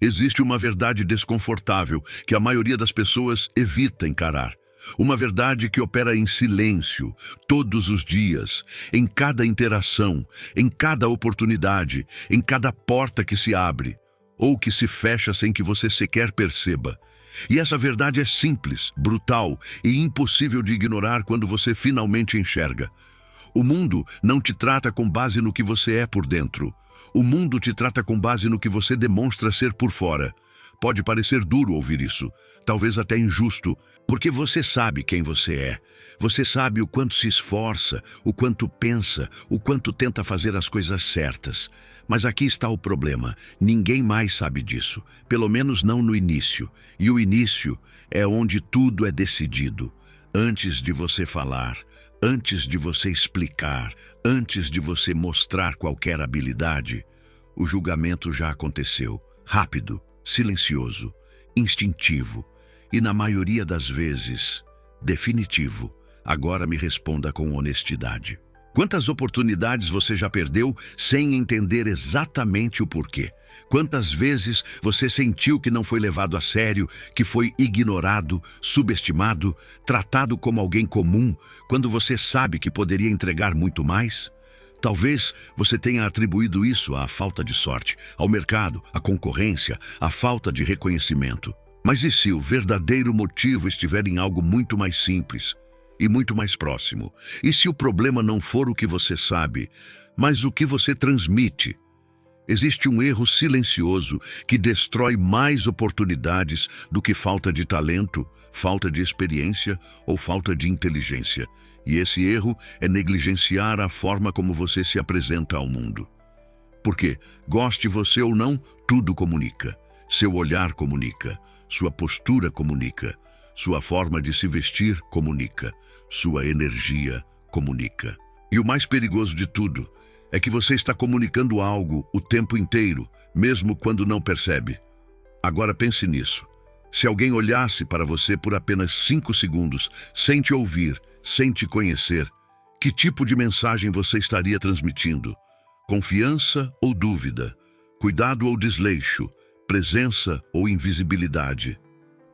Existe uma verdade desconfortável que a maioria das pessoas evita encarar. Uma verdade que opera em silêncio, todos os dias, em cada interação, em cada oportunidade, em cada porta que se abre, ou que se fecha sem que você sequer perceba. E essa verdade é simples, brutal e impossível de ignorar quando você finalmente enxerga. O mundo não te trata com base no que você é por dentro. O mundo te trata com base no que você demonstra ser por fora. Pode parecer duro ouvir isso, talvez até injusto, porque você sabe quem você é. Você sabe o quanto se esforça, o quanto pensa, o quanto tenta fazer as coisas certas. Mas aqui está o problema. Ninguém mais sabe disso, pelo menos não no início. E o início é onde tudo é decidido. Antes de você falar, antes de você explicar, antes de você mostrar qualquer habilidade, o julgamento já aconteceu. Rápido, silencioso, instintivo e, na maioria das vezes, definitivo. Agora me responda com honestidade. Quantas oportunidades você já perdeu sem entender exatamente o porquê? Quantas vezes você sentiu que não foi levado a sério, que foi ignorado, subestimado, tratado como alguém comum, quando você sabe que poderia entregar muito mais? Talvez você tenha atribuído isso à falta de sorte, ao mercado, à concorrência, à falta de reconhecimento. Mas e se o verdadeiro motivo estiver em algo muito mais simples e muito mais próximo? E se o problema não for o que você sabe, mas o que você transmite? Existe um erro silencioso que destrói mais oportunidades do que falta de talento, falta de experiência ou falta de inteligência. E esse erro é negligenciar a forma como você se apresenta ao mundo. Porque, goste você ou não, tudo comunica. Seu olhar comunica, sua postura comunica, sua forma de se vestir comunica, sua energia comunica. E o mais perigoso de tudo é que você está comunicando algo o tempo inteiro, mesmo quando não percebe. Agora pense nisso. Se alguém olhasse para você por apenas 5 segundos, sem te ouvir, sem te conhecer, que tipo de mensagem você estaria transmitindo? Confiança ou dúvida? Cuidado ou desleixo? Presença ou invisibilidade?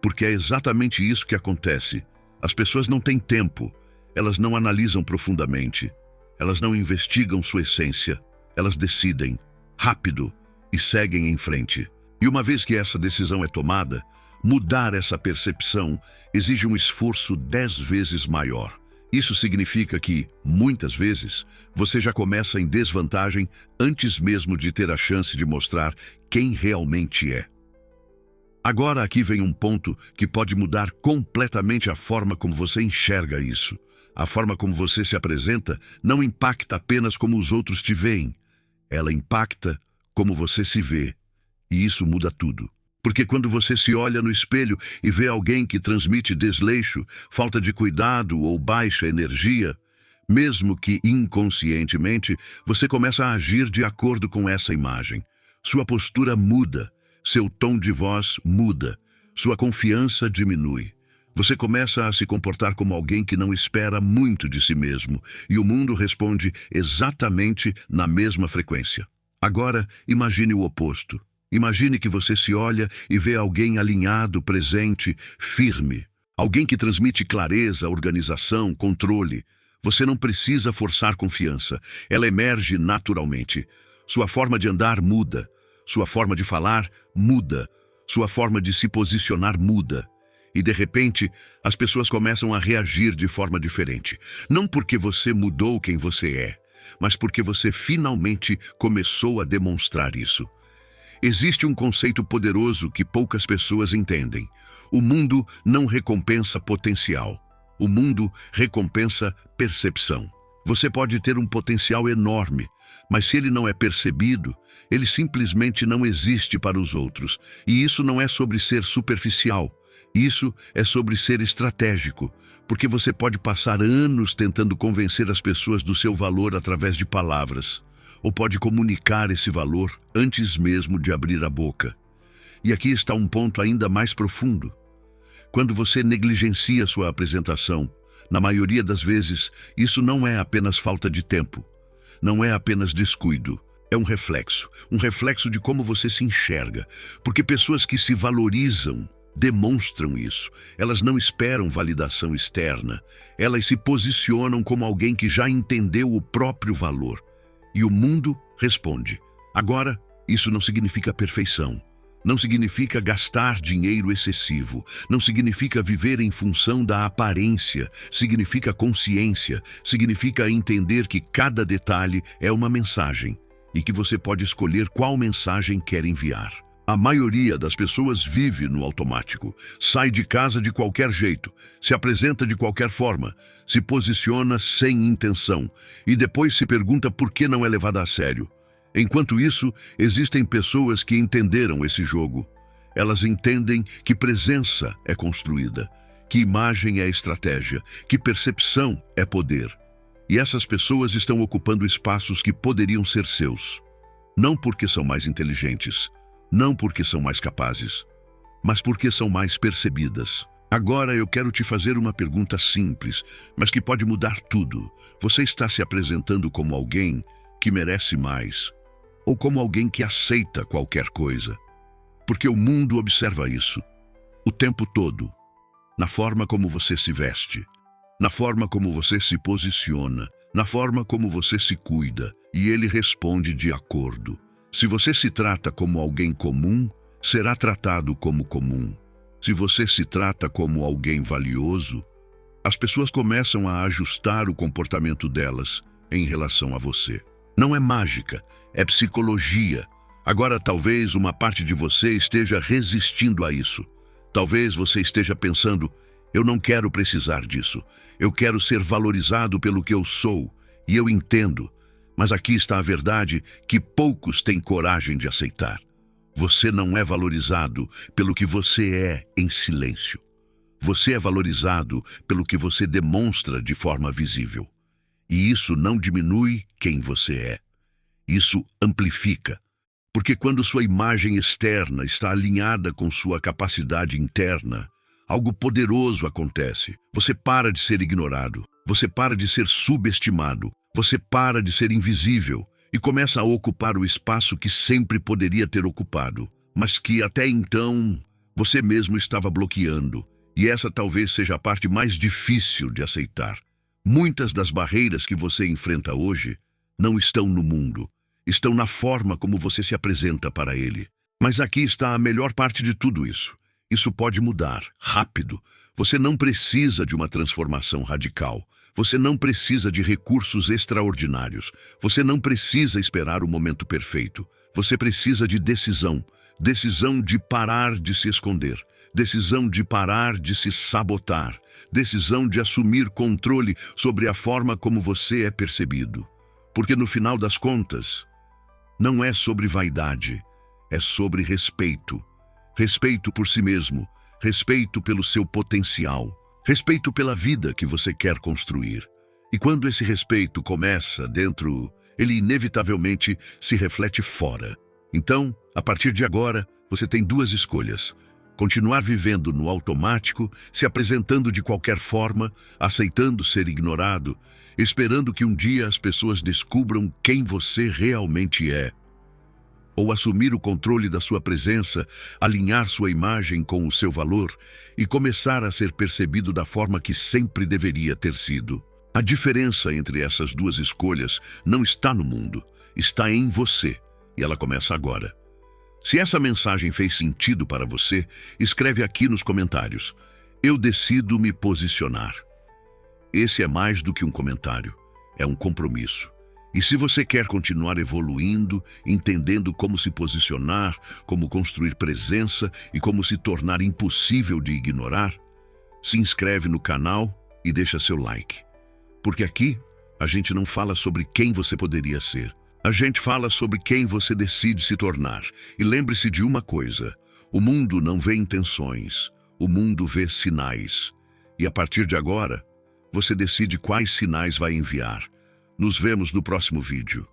Porque é exatamente isso que acontece. As pessoas não têm tempo, elas não analisam profundamente, elas não investigam sua essência, elas decidem, rápido, e seguem em frente. E uma vez que essa decisão é tomada, mudar essa percepção exige um esforço 10 vezes maior. Isso significa que, muitas vezes, você já começa em desvantagem antes mesmo de ter a chance de mostrar quem realmente é. Agora aqui vem um ponto que pode mudar completamente a forma como você enxerga isso. A forma como você se apresenta não impacta apenas como os outros te veem. Ela impacta como você se vê. E isso muda tudo. Porque quando você se olha no espelho e vê alguém que transmite desleixo, falta de cuidado ou baixa energia, mesmo que inconscientemente, você começa a agir de acordo com essa imagem. Sua postura muda, seu tom de voz muda, sua confiança diminui. Você começa a se comportar como alguém que não espera muito de si mesmo, e o mundo responde exatamente na mesma frequência. Agora, imagine o oposto. Imagine que você se olha e vê alguém alinhado, presente, firme. Alguém que transmite clareza, organização, controle. Você não precisa forçar confiança. Ela emerge naturalmente. Sua forma de andar muda. Sua forma de falar muda. Sua forma de se posicionar muda. E, de repente, as pessoas começam a reagir de forma diferente. Não porque você mudou quem você é, mas porque você finalmente começou a demonstrar isso. Existe um conceito poderoso que poucas pessoas entendem. O mundo não recompensa potencial. O mundo recompensa percepção. Você pode ter um potencial enorme, mas se ele não é percebido, ele simplesmente não existe para os outros. E isso não é sobre ser superficial. Isso é sobre ser estratégico, porque você pode passar anos tentando convencer as pessoas do seu valor através de palavras. Ou pode comunicar esse valor antes mesmo de abrir a boca. E aqui está um ponto ainda mais profundo. Quando você negligencia sua apresentação, na maioria das vezes, isso não é apenas falta de tempo, não é apenas descuido, É um reflexo de como você se enxerga, porque pessoas que se valorizam demonstram isso. Elas não esperam validação externa, elas se posicionam como alguém que já entendeu o próprio valor. E o mundo responde. Agora, isso não significa perfeição. Não significa gastar dinheiro excessivo. Não significa viver em função da aparência. Significa consciência. Significa entender que cada detalhe é uma mensagem e que você pode escolher qual mensagem quer enviar. A maioria das pessoas vive no automático. Sai de casa de qualquer jeito, se apresenta de qualquer forma, se posiciona sem intenção e depois se pergunta por que não é levada a sério. Enquanto isso, existem pessoas que entenderam esse jogo. Elas entendem que presença é construída, que imagem é estratégia, que percepção é poder. E essas pessoas estão ocupando espaços que poderiam ser seus. Não porque são mais inteligentes, não porque são mais capazes, mas porque são mais percebidas. Agora eu quero te fazer uma pergunta simples, mas que pode mudar tudo. Você está se apresentando como alguém que merece mais? Ou como alguém que aceita qualquer coisa? Porque o mundo observa isso o tempo todo, na forma como você se veste, na forma como você se posiciona, na forma como você se cuida, e ele responde de acordo. Se você se trata como alguém comum, será tratado como comum. Se você se trata como alguém valioso, as pessoas começam a ajustar o comportamento delas em relação a você. Não é mágica, é psicologia. Agora talvez uma parte de você esteja resistindo a isso. Talvez você esteja pensando, eu não quero precisar disso. Eu quero ser valorizado pelo que eu sou, e eu entendo. Mas aqui está a verdade que poucos têm coragem de aceitar. Você não é valorizado pelo que você é em silêncio. Você é valorizado pelo que você demonstra de forma visível. E isso não diminui quem você é. Isso amplifica. Porque quando sua imagem externa está alinhada com sua capacidade interna, algo poderoso acontece. Você para de ser ignorado. Você para de ser subestimado. Você para de ser invisível e começa a ocupar o espaço que sempre poderia ter ocupado, mas que até então você mesmo estava bloqueando. E essa talvez seja a parte mais difícil de aceitar. Muitas das barreiras que você enfrenta hoje não estão no mundo, estão na forma como você se apresenta para ele. Mas aqui está a melhor parte de tudo isso. Isso pode mudar, rápido. Você não precisa de uma transformação radical. Você não precisa de recursos extraordinários. Você não precisa esperar o momento perfeito. Você precisa de decisão. Decisão de parar de se esconder. Decisão de parar de se sabotar. Decisão de assumir controle sobre a forma como você é percebido. Porque no final das contas, não é sobre vaidade, é sobre respeito. Respeito por si mesmo, respeito pelo seu potencial, respeito pela vida que você quer construir. E quando esse respeito começa dentro, ele inevitavelmente se reflete fora. Então, a partir de agora, você tem duas escolhas. Continuar vivendo no automático, se apresentando de qualquer forma, aceitando ser ignorado, esperando que um dia as pessoas descubram quem você realmente é. Ou assumir o controle da sua presença, alinhar sua imagem com o seu valor e começar a ser percebido da forma que sempre deveria ter sido. A diferença entre essas duas escolhas não está no mundo, está em você, e ela começa agora. Se essa mensagem fez sentido para você, escreve aqui nos comentários. Eu decido me posicionar. Esse é mais do que um comentário, é um compromisso. E se você quer continuar evoluindo, entendendo como se posicionar, como construir presença e como se tornar impossível de ignorar, se inscreve no canal e deixa seu like. Porque aqui, a gente não fala sobre quem você poderia ser. A gente fala sobre quem você decide se tornar. E lembre-se de uma coisa, o mundo não vê intenções, o mundo vê sinais. E a partir de agora, você decide quais sinais vai enviar. Nos vemos no próximo vídeo.